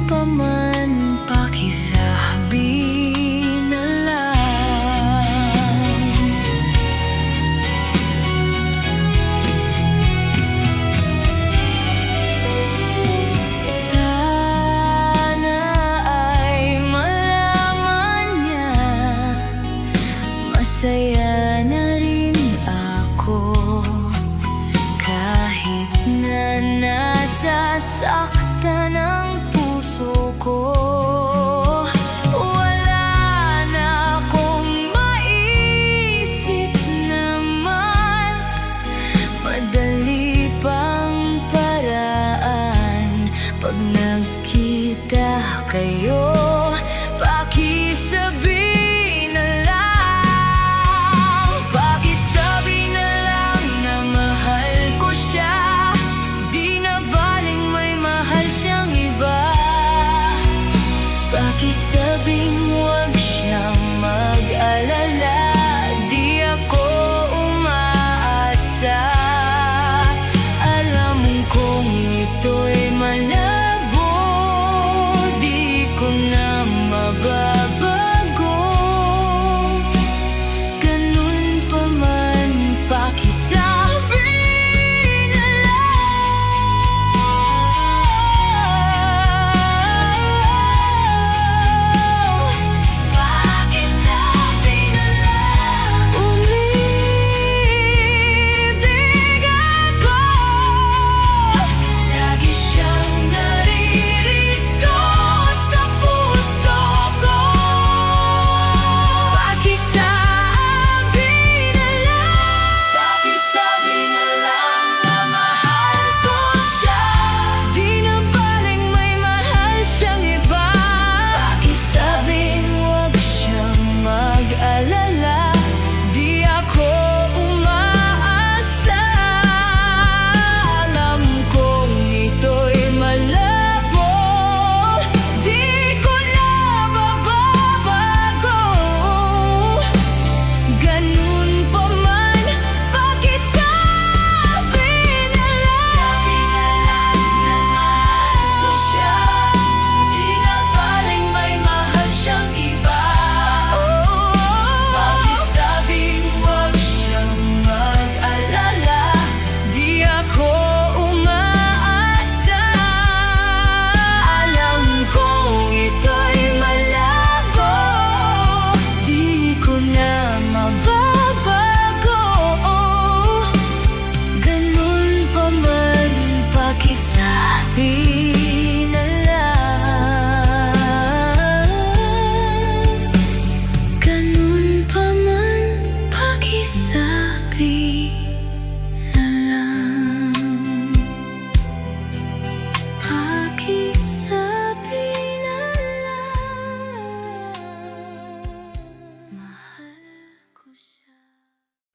pa man, pakisabi na lang. Sana ay malaman niya, masaya na rin ako, kahit na nasasaktan ang puso ko. Wala na akong maisip na mas madali pang paraan. Pag nagkita kayo, pakisabi na lang. Pakisabi na lang na mahal ko siya, di na baling may mahal siyang iba. Pakisabing